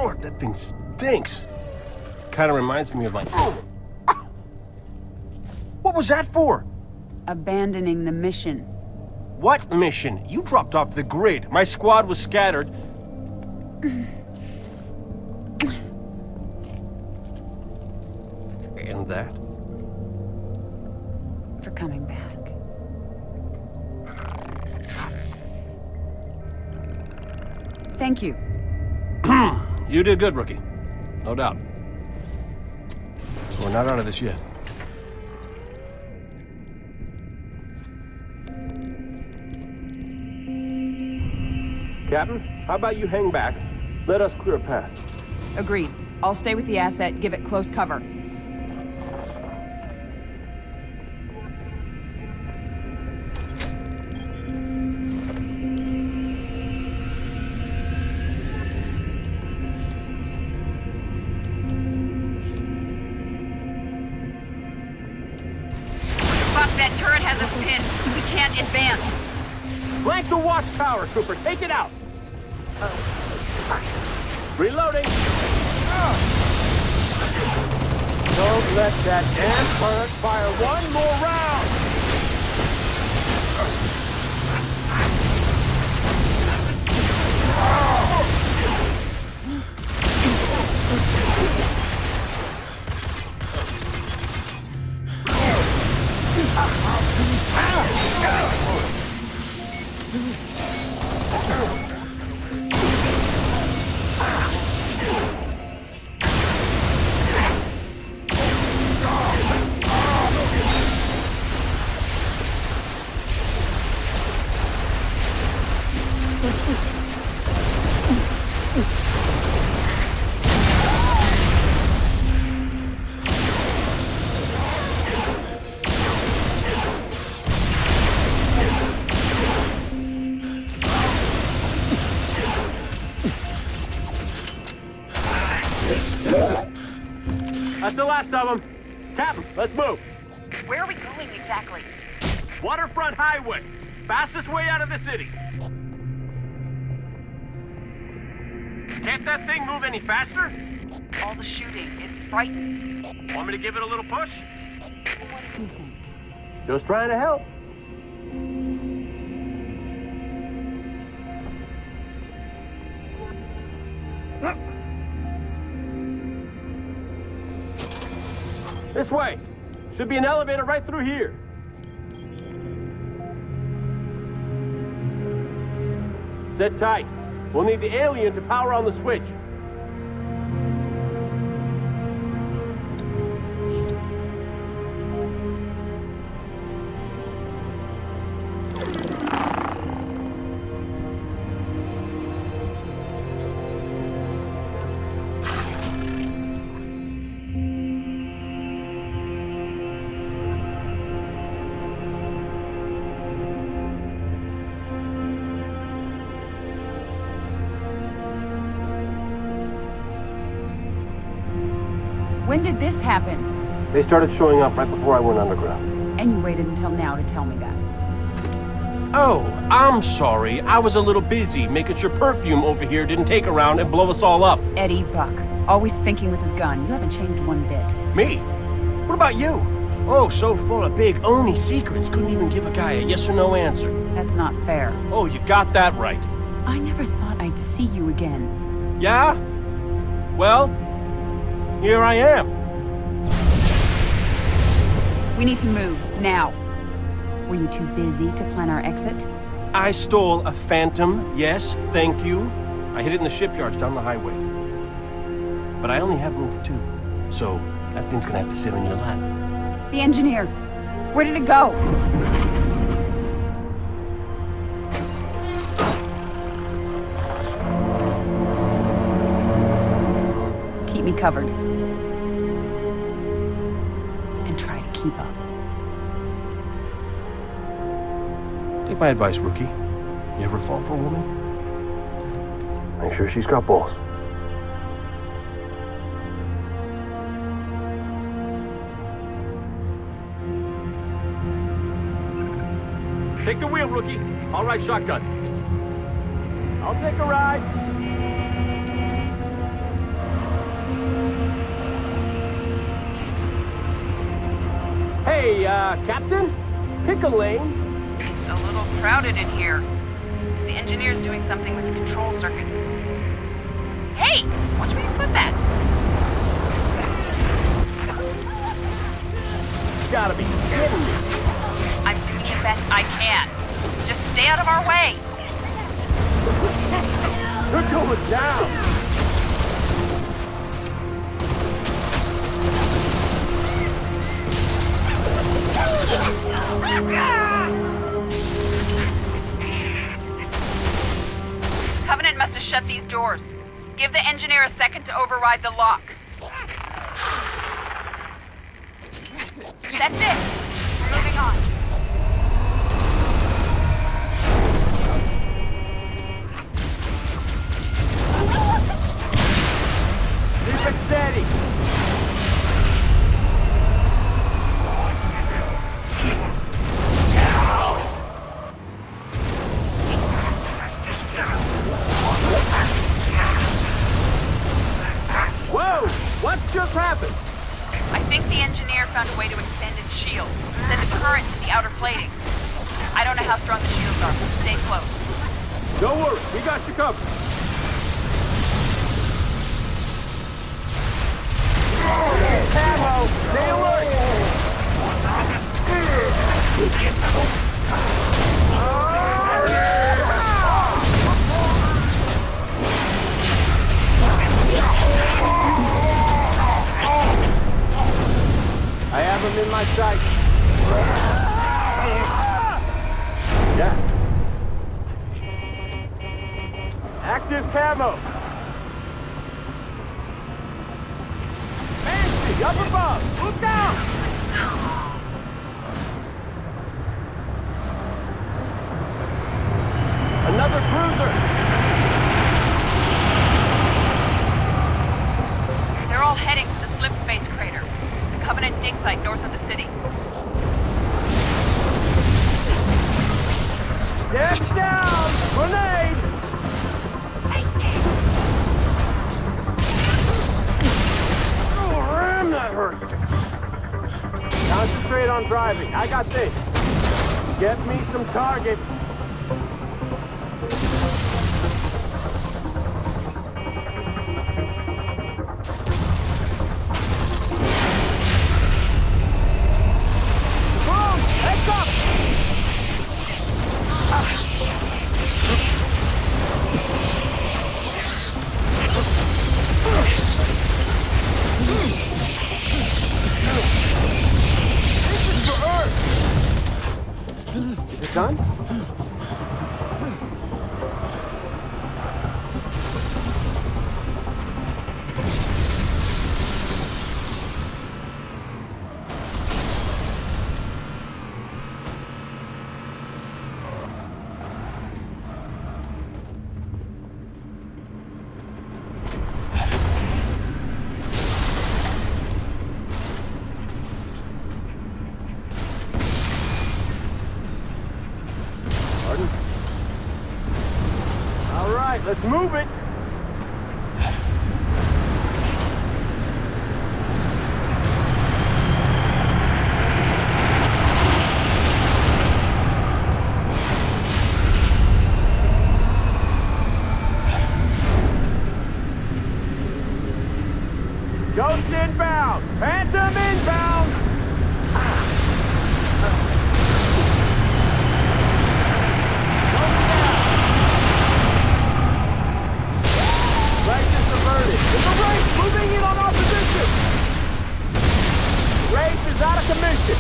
lord, that thing stinks. Kind of reminds me of my... What was that for? Abandoning the mission. What mission? You dropped off the grid. My squad was scattered. And that? For coming back. Thank you. You did good, rookie. No doubt. We're not out of this yet. Captain, how about you hang back? Let us clear a path. Agreed. I'll stay with the asset, give it close cover. That turret has us pinned. We can't advance. Flank the watchtower, trooper. Take it out. Reloading. Don't let that damn turret fire one more round. That's the last of them. Captain, let's move. Where are we going exactly? Waterfront highway. Fastest way out of the city. Can't that thing move any faster? All the shooting. It's frightened. Want me to give it a little push? What do you think? Just trying to help. This way. Should be an elevator right through here. Sit tight. We'll need the alien to power on the switch. When did this happen? They started showing up right before I went underground. And you waited until now to tell me that. Oh, I'm sorry. I was a little busy making sure Perfume over here didn't take a round and blow us all up. Eddie Buck, always thinking with his gun. You haven't changed one bit. Me? What about you? Oh, so full of big Oni secrets, couldn't even give a guy a yes or no answer. That's not fair. Oh, you got that right. I never thought I'd see you again. Yeah? Well, here I am. We need to move, now. Were you too busy to plan our exit? I stole a Phantom, yes, thank you. I hid it in the shipyards down the highway. But I only have room for two, so that thing's gonna have to sit on your lap. The engineer. Where did it go? Keep me covered. And try to keep up. Take my advice, rookie. You ever fall for a woman? Make sure she's got balls. Take the wheel, rookie. I'll ride shotgun. I'll take a ride. Hey, Captain? Pick a lane. It's a little crowded in here. The engineer's doing something with the control circuits. Hey! Watch where you put that! You gotta be kidding me. I'm doing the best I can. Just stay out of our way. You're going down. Covenant must have shut these doors. Give the engineer a second to override the lock. That's it. We're moving on. Keep it steady. Whoa! What just happened? I think the engineer found a way to extend its shield. Send a current to the outer plating. I don't know how strong the shields are, so stay close. Don't worry, we got you covered. Ammo! Stay alert! I have him in my sight. Yeah. Active camo. Fancy, up above. Look down. Another cruiser. They're all heading for the slip space crater. The Covenant dig site north of the city. Get down! Grenade! Oh, ram, that hurts. Concentrate on driving. I got this. Get me some targets. Boom! Heads up! Is it done? All right, let's move it. Ghost inbound! Phantom inbound! It's a Wraith moving in on our position! Wraith is out of commission!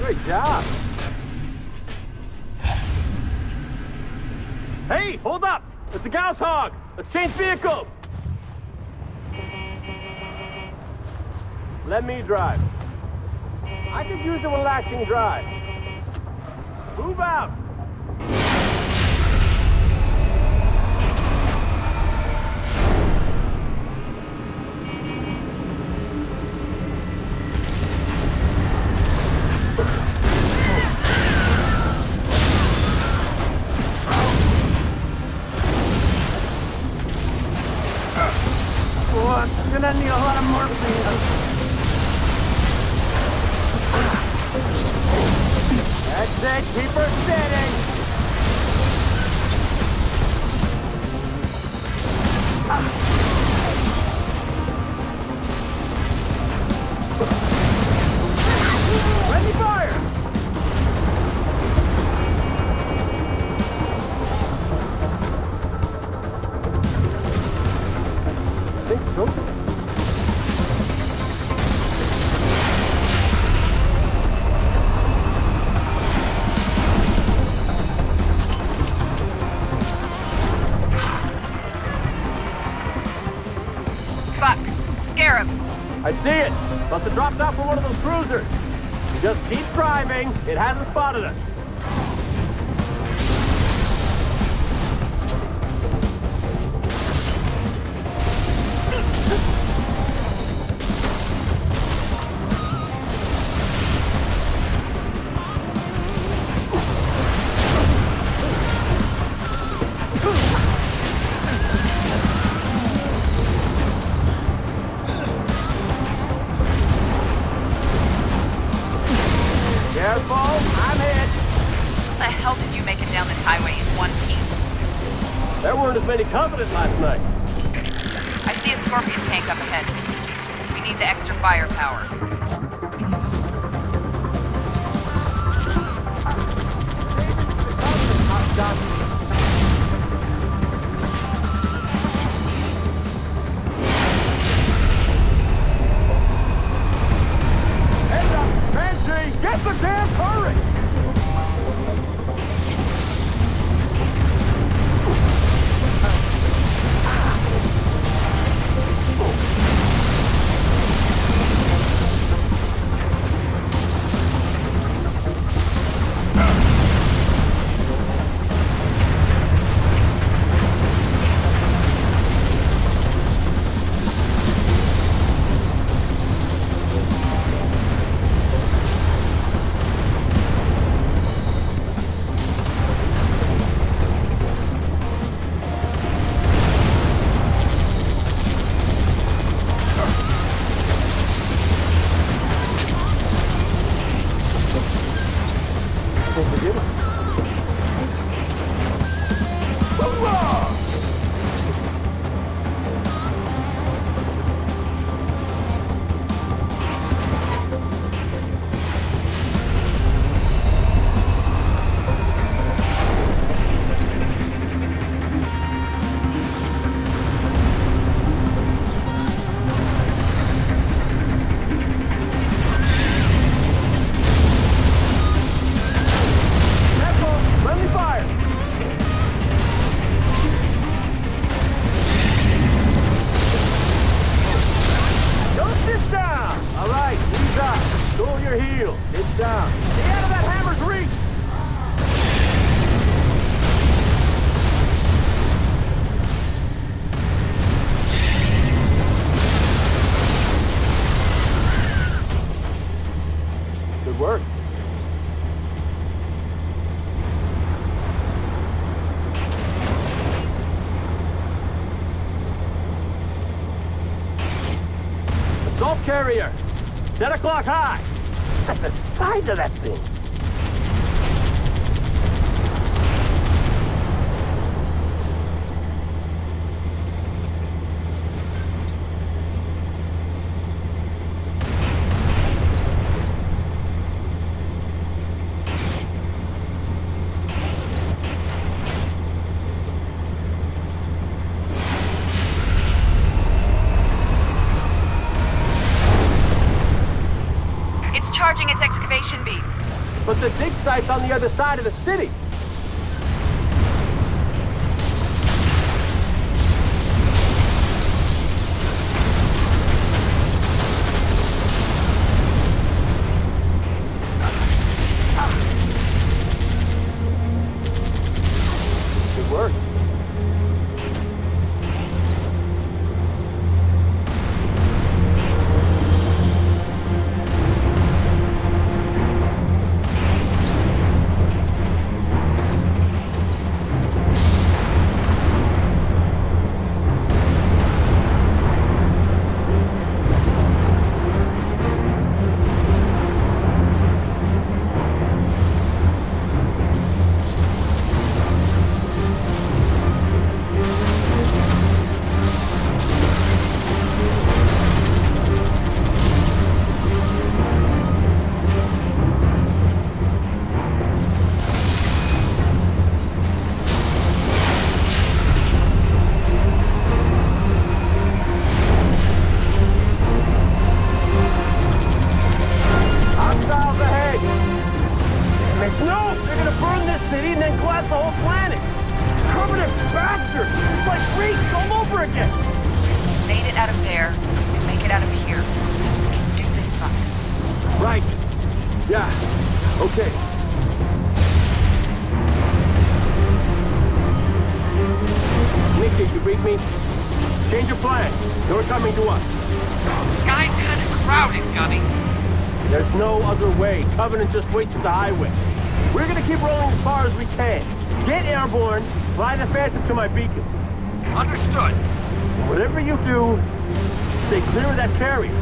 Great job. Hey, hold up! It's a Gauss Hog! Let's change vehicles! Let me drive. I could use a relaxing drive. Move out! What? I'm gonna need a lot of morphine. That's it. Keep her steady. Ready, fire! I think so. Fuck. Scarab. I see it. Must have dropped out from one of those cruisers. Just keep driving. It hasn't spotted us. Careful, I'm hit. How the hell did you make it down this highway in one piece? There weren't as many Covenant last night. I see a Scorpion tank up ahead. We need the extra firepower. Heads up, Banshee! Get the damn turret! Friendly fire! Don't sit down! All right, ease up. Cool your heels. Sit down. Stay out of that hammer's reach! Good work. Assault carrier! 10 o'clock high! At the size of that thing! Charging its excavation beam. But the dig site's on the other side of the city. Good work. Okay. Nick, did you read me? Change your plans. You're coming to us. Sky's kind of crowded, Gunny. There's no other way. Covenant just waits at the highway. We're gonna keep rolling as far as we can. Get airborne, fly the Phantom to my beacon. Understood. Whatever you do, stay clear of that carrier.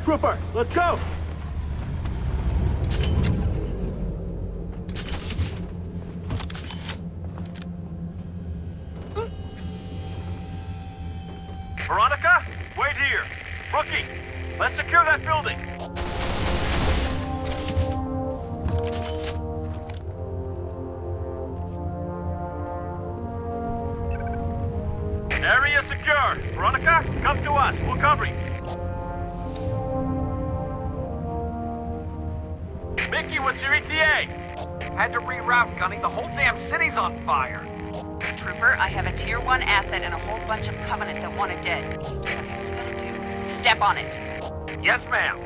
Trooper, let's go! Veronica, wait here. Rookie, let's secure that building. Area secure. Veronica, come to us. We'll cover you. Mickey, what's your ETA? Had to reroute, Gunny. The whole damn city's on fire. Trooper, I have a Tier 1 asset and a whole bunch of Covenant that want it dead. Whatever you gotta do, step on it. Yes, ma'am.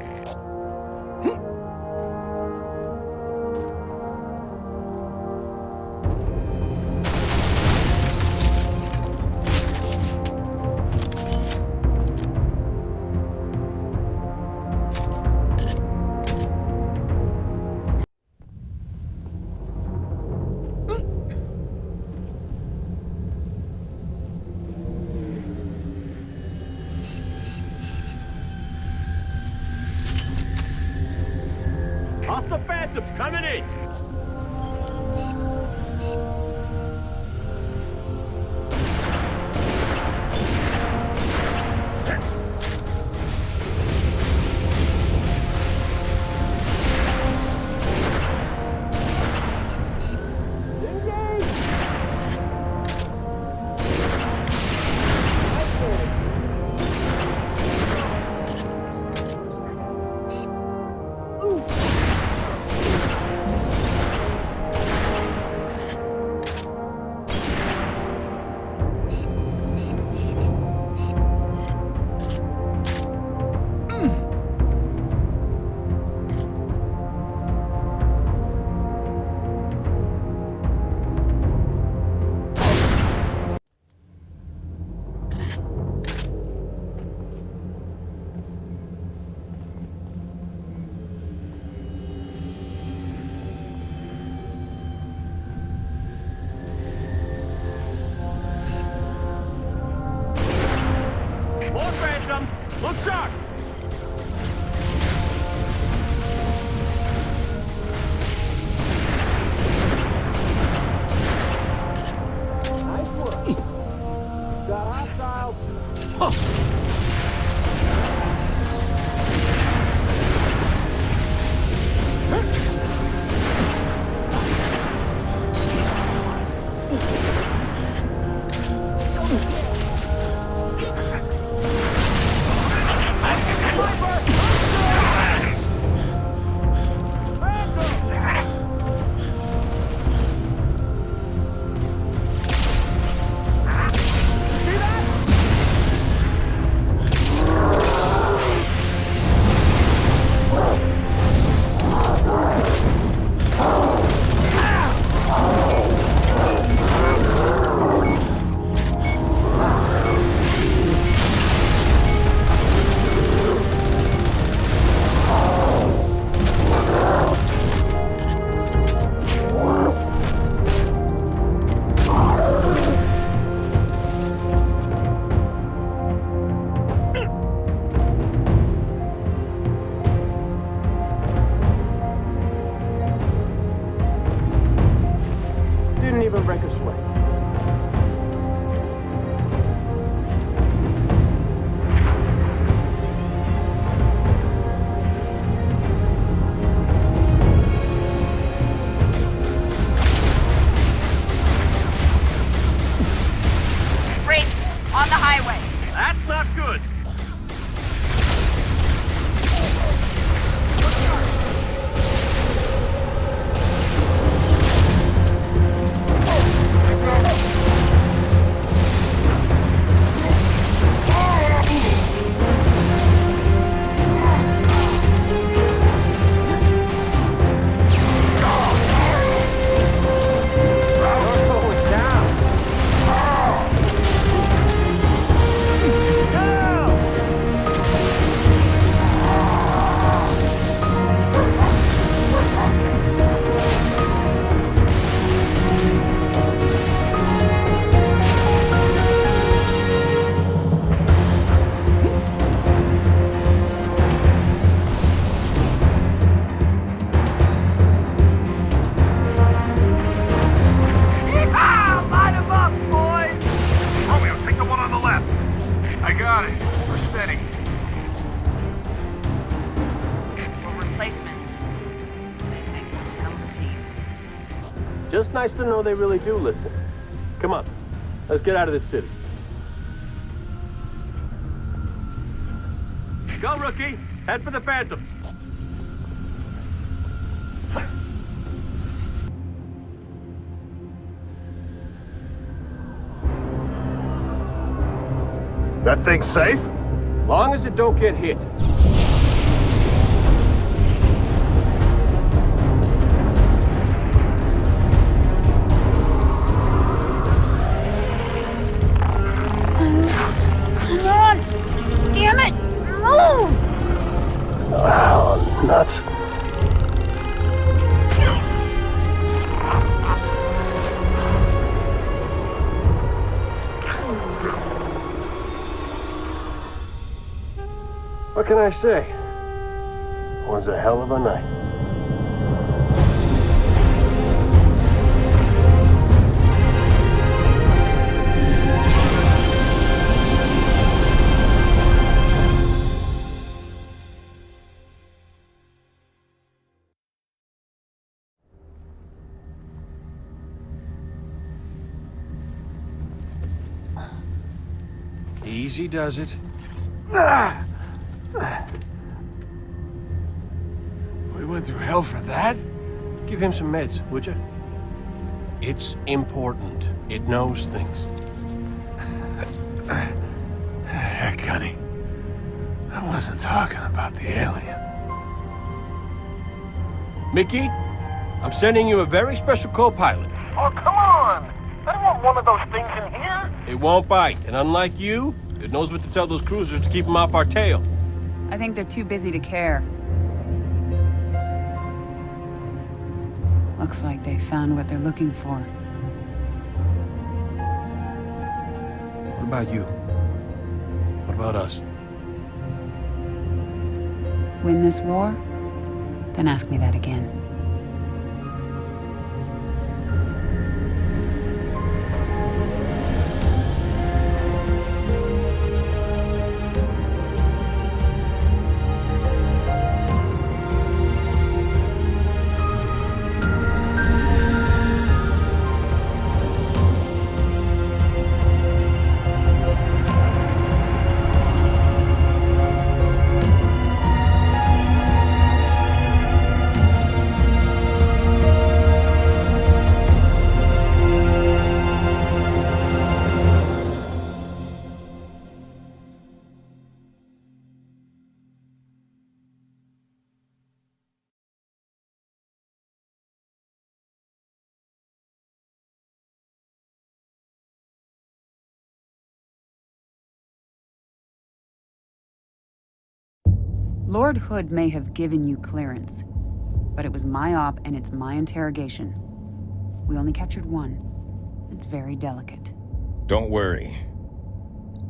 Hostile Phantoms coming in! Look sharp! Nice work. Got hostiles. Sniper! That's not good. Just nice to know they really do listen. Come on, let's get out of this city. Go, rookie! Head for the Phantom! That thing's safe? Long as it don't get hit. Come on! Damn it! Move! Oh, nuts. What can I say? It was a hell of a night. Easy does it. We went through hell for that? Give him some meds, would you? It's important. It knows things. Heck, Gunny. I wasn't talking about the alien. Mickey, I'm sending you a very special co-pilot. Oh, come on! I don't want one of those things in here! It won't bite, and unlike you, it knows what to tell those cruisers to keep them off our tail. I think they're too busy to care. Looks like they found what they're looking for. What about you? What about us? Win this war? Then ask me that again. Lord Hood may have given you clearance, but it was my op and it's my interrogation. We only captured one. It's very delicate. Don't worry.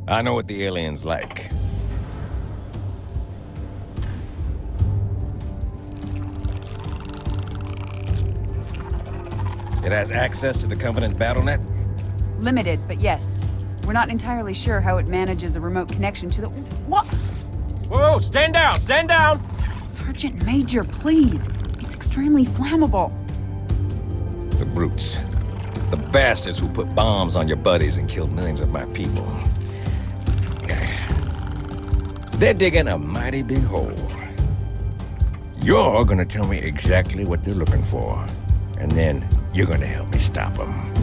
I know what the alien's like. It has access to the Covenant BattleNet? Limited, but yes. We're not entirely sure how it manages a remote connection to the... What? Whoa, stand down, stand down! Sergeant Major, please. It's extremely flammable. The brutes. The bastards who put bombs on your buddies and killed millions of my people. They're digging a mighty big hole. You're gonna tell me exactly what they're looking for, and then you're gonna help me stop them.